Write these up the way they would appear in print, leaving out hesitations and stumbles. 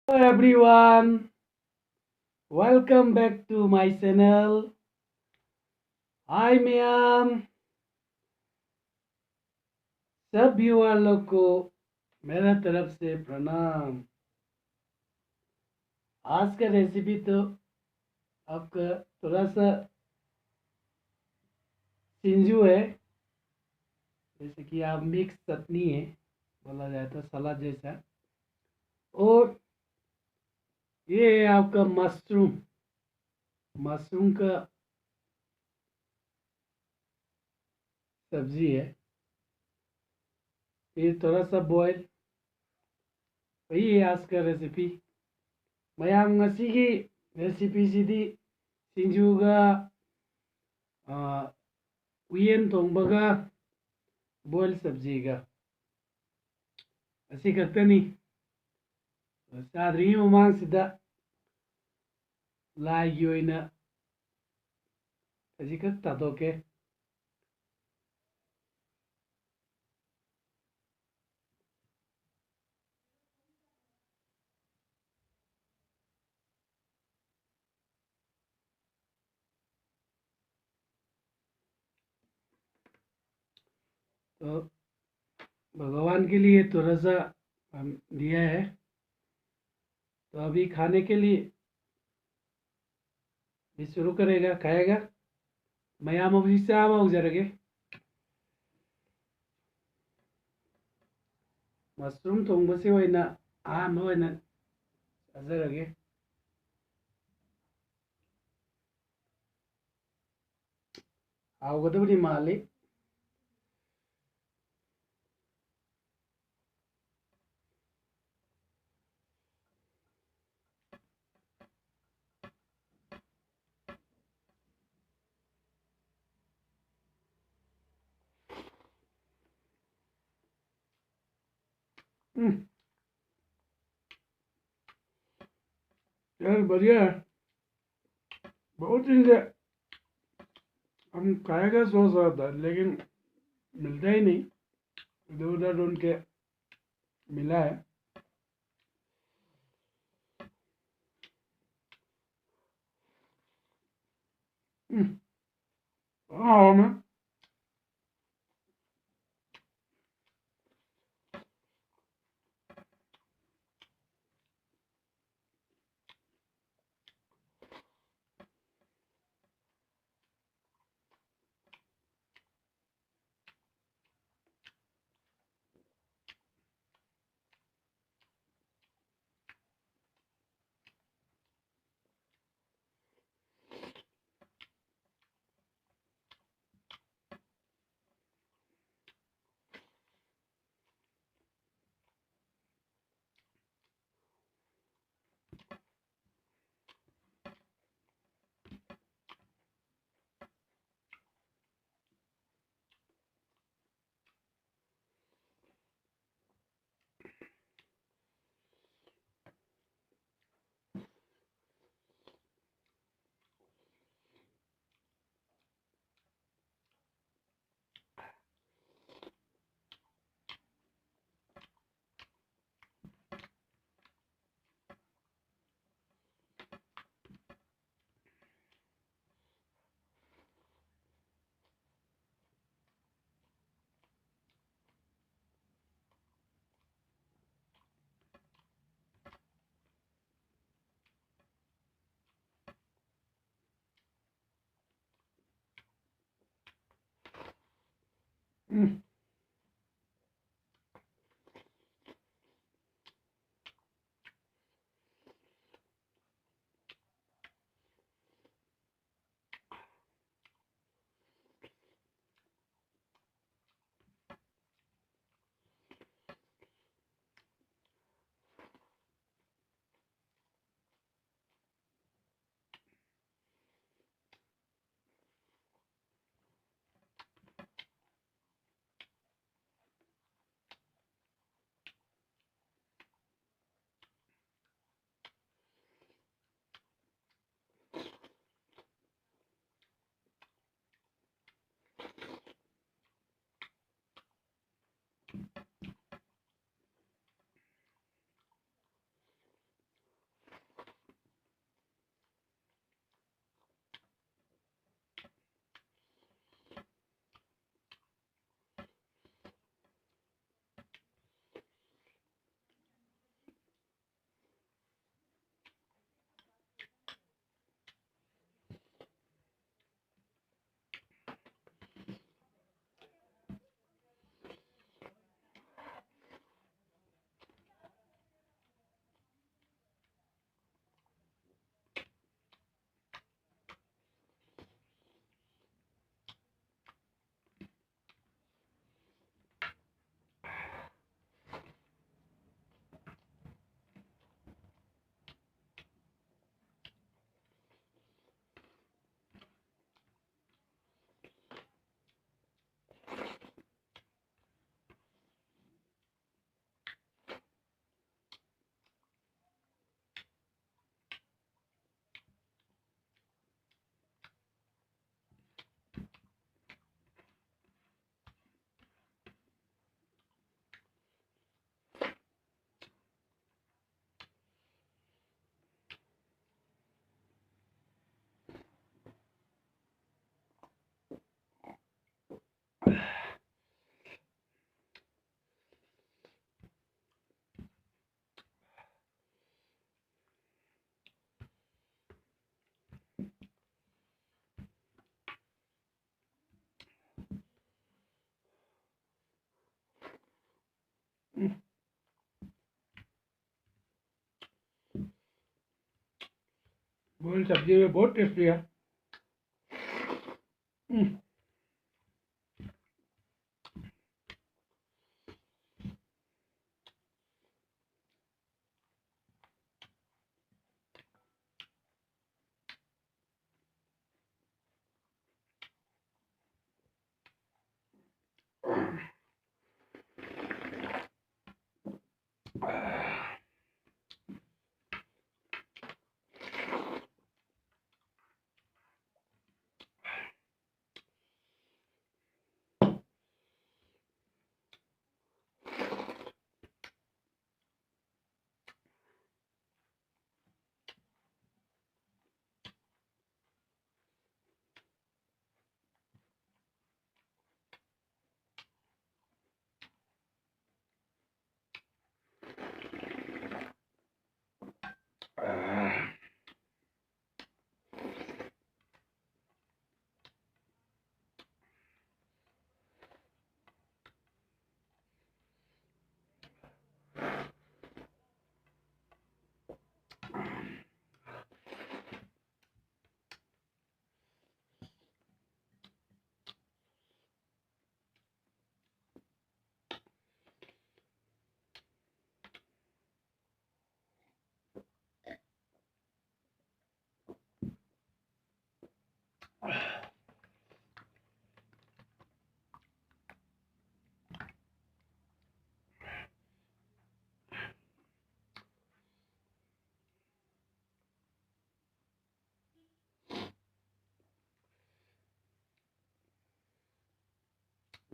Hello everyone, welcome back to my channel. Hi ma'am, सब viewer लोग को मेरा तरफ से प्रणाम। आज का रेसिपी तो आपका थोड़ा सा सिंजू है, जैसे कि आप मिक्स चटनी है, बोला जाए तो सलाद जैसा। और ये है आपका मशरूम, मशरूम का सब्जी है। फिर थोड़ा सा बॉयल, वही है आज का रेसिपी। ꯃꯌꯥꯝ ꯉꯁꯤꯒꯤ ꯔꯦꯁꯤꯄꯤꯁꯤꯗꯤ ꯁꯤꯡꯖꯨꯒ ꯎꯌꯦꯟ ꯊꯣꯡꯕꯒ ꯕꯣꯏꯜ ꯁꯕꯖꯤꯒ ꯑꯁꯤ ꯈꯛꯇꯅꯤ꯫ ꯆꯥꯗ꯭ꯔꯤꯉꯩ ꯃꯃꯥꯡꯁꯤꯗ ꯂꯥꯏꯒꯤ ꯑꯣꯏꯅ ꯈꯖꯤꯛꯈꯛ ꯇꯥꯊꯣꯛꯀꯦ꯫ तो भगवान के लिए थोड़ा सा हम दिया है, तो अभी खाने के लिए भी शुरू करेगा, खाएगा। मयाम अभी चाबा उजरगे मशरूम थोंबसे होइना अहम होइना चाजरगे। हाउगदबदि माली। यार बढ़िया है, बहुत दिन से हम खाएगा सोच रहा था, लेकिन मिलता ही नहीं। इधर उधर ढूंढ के मिला है। हाँ मैं बॉइल सब्जी में बहुत टेस्टी है।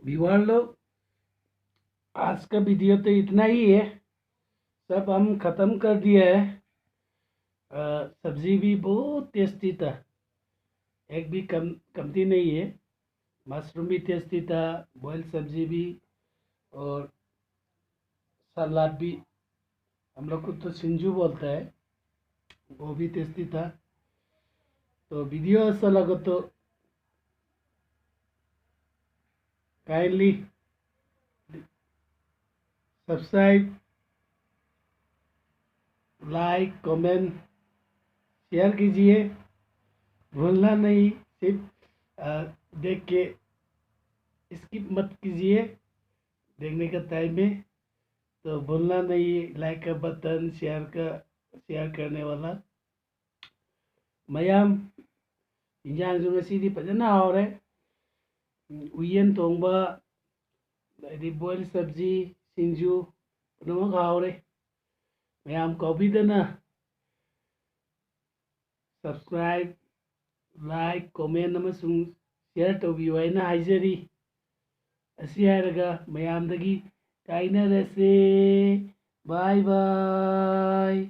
व्यूअर लोग, आज का वीडियो तो इतना ही है। सब हम ख़त्म कर दिया है। सब्ज़ी भी बहुत टेस्टी था, एक भी कमती नहीं है। मशरूम भी टेस्टी था, बॉयल सब्ज़ी भी, और सलाद भी, हम लोग को तो सिंजू बोलता है, वो भी टेस्टी था। तो वीडियो अच्छा लगा तो kindly subscribe, like, comment, share कीजिए। भूलना नहीं, सिर्फ देख के स्किप मत कीजिए देखने का टाइम में। तो भूलना नहीं, लाइक का बटन, शेयर करने वाला। मयाम इंजान जो ngasi फजना हावरे, उयन थोंबा, बॉइल सब्जी, सिंजू पुनमक हावरे। मयाम कौबीदना सब्सक्राइब, लाइक, कमेंट अमसुंग शेयर तौबियु हाइना हाइजरी। असी हायरगा मयामदगी काइनरसे। Bye bye.